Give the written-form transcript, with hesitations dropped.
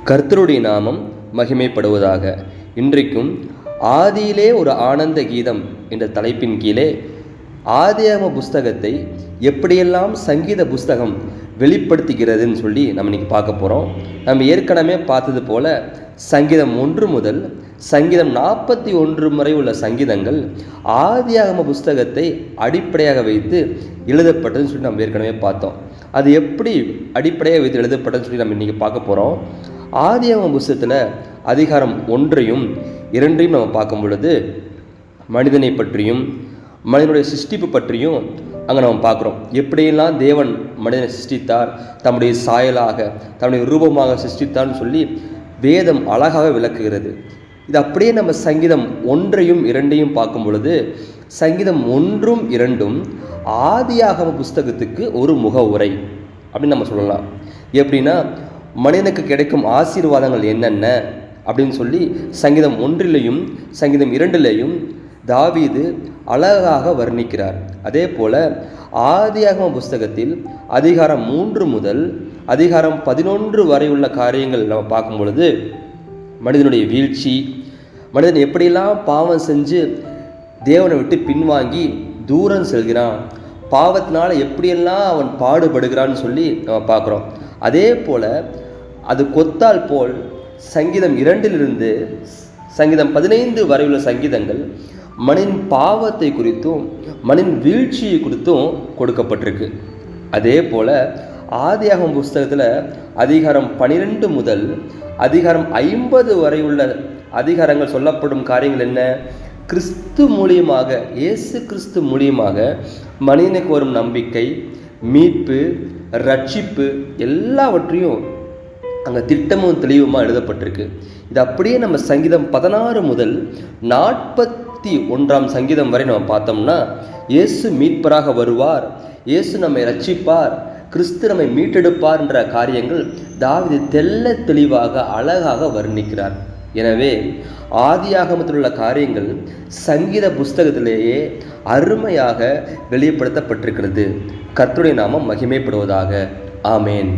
கர்த்தருடைய நாமம் மகிமைப்படுவதாக. இன்றைக்கும் ஆதியிலே ஒரு ஆனந்த கீதம் என்ற தலைப்பின் கீழே ஆதியாகம புஸ்தகத்தை எப்படியெல்லாம் சங்கீத புஸ்தகம் வெளிப்படுத்துகிறதுன்னு சொல்லி நம்ம இன்றைக்கி பார்க்க போகிறோம். நம்ம ஏற்கனவே பார்த்தது போல சங்கீதம் 1 முதல் சங்கீதம் 41 வரை உள்ள சங்கீதங்கள் ஆதியாகம புஸ்தகத்தை அடிப்படையாக வைத்து எழுதப்பட்டதுன்னு சொல்லி நம்ம ஏற்கனவே பார்த்தோம். அது எப்படி அடிப்படையாக வைத்து எழுதப்பட்டதுன்னு சொல்லி நம்ம இன்றைக்கி பார்க்க போகிறோம். ஆதியாகம புஸ்தகத்தில் அதிகாரம் 1ஐயும் 2ஐயும் நம்ம பார்க்கும் பொழுது மனிதனை பற்றியும் மனிதனுடைய சிருஷ்டிப்பு பற்றியும் அங்கே நம்ம பார்க்குறோம். எப்படியெல்லாம் தேவன் மனிதனை சிருஷ்டித்தார், தம்முடைய சாயலாக தம்முடைய ரூபமாக சிருஷ்டித்தார்னு சொல்லி வேதம் அழகாக விளக்குகிறது. இது அப்படியே நம்ம சங்கீதம் 1ஐயும் 2ஐயும் பார்க்கும் பொழுது சங்கீதம் 1ம் 2ம் ஆதியாகம புஸ்தகத்துக்கு ஒரு முகவுரை அப்படின்னு நம்ம சொல்லலாம். எப்படின்னா மனிதனுக்கு கிடைக்கும் ஆசீர்வாதங்கள் என்னென்ன அப்படின்னு சொல்லி சங்கீதம் 1லையும் சங்கீதம் 2லையும் தாவீது அழகாக வர்ணிக்கிறார். அதே போல் ஆதியாகம புஸ்தகத்தில் அதிகாரம் 3 முதல் அதிகாரம் 11 வரை உள்ள காரியங்கள் நம்ம பார்க்கும் பொழுது மனிதனுடைய வீழ்ச்சி, மனிதன் எப்படியெல்லாம் பாவம் செஞ்சு தேவனை விட்டு பின்வாங்கி தூரம் செல்கிறான், பாவத்தினால் எப்படியெல்லாம் அவன் பாடுபடுகிறான்னு சொல்லி நம்ம பார்க்குறோம். அதே போல் அது கொத்தால் போல் சங்கீதம் 2லிருந்து சங்கீதம் 15 வரை உள்ள சங்கீதங்கள் மனிதன் பாவத்தை குறித்தும் மனிதன் வீழ்ச்சியை குறித்தும் கொடுக்கப்பட்டிருக்கு. அதே போல் ஆதியாகம புஸ்தகத்தில் அதிகாரம் 12 முதல் அதிகாரம் 50 வரை உள்ள அதிகாரங்கள் சொல்லப்படும் காரியங்கள் என்ன? கிறிஸ்து மூலியமாக, இயேசு கிறிஸ்து மூலியமாக மனிதனுக்கு வரும் நம்பிக்கை, மீட்பு, ரட்சிப்பு எல்லாவற்றையும் அங்கே திட்டமும் தெளிவுமாக எழுதப்பட்டிருக்கு. இது அப்படியே நம்ம சங்கீதம் 16 முதல் 41 சங்கீதம் வரை நம்ம பார்த்தோம்னா இயேசு மீட்பராக வருவார், இயேசு நம்மை ரட்சிப்பார், கிறிஸ்து நம்மை மீட்டெடுப்பார் என்ற காரியங்கள் தாவீது தெள்ள தெளிவாக அழகாக வர்ணிக்கிறார். எனவே ஆதியாகமத்தில் உள்ள காரியங்கள் சங்கீத புஸ்தகத்திலேயே அருமையாக வெளிப்படுத்தப்பட்டிருக்கிறது. கர்த்தருடைய நாமம் மகிமைப்படுவதாக. ஆமேன்.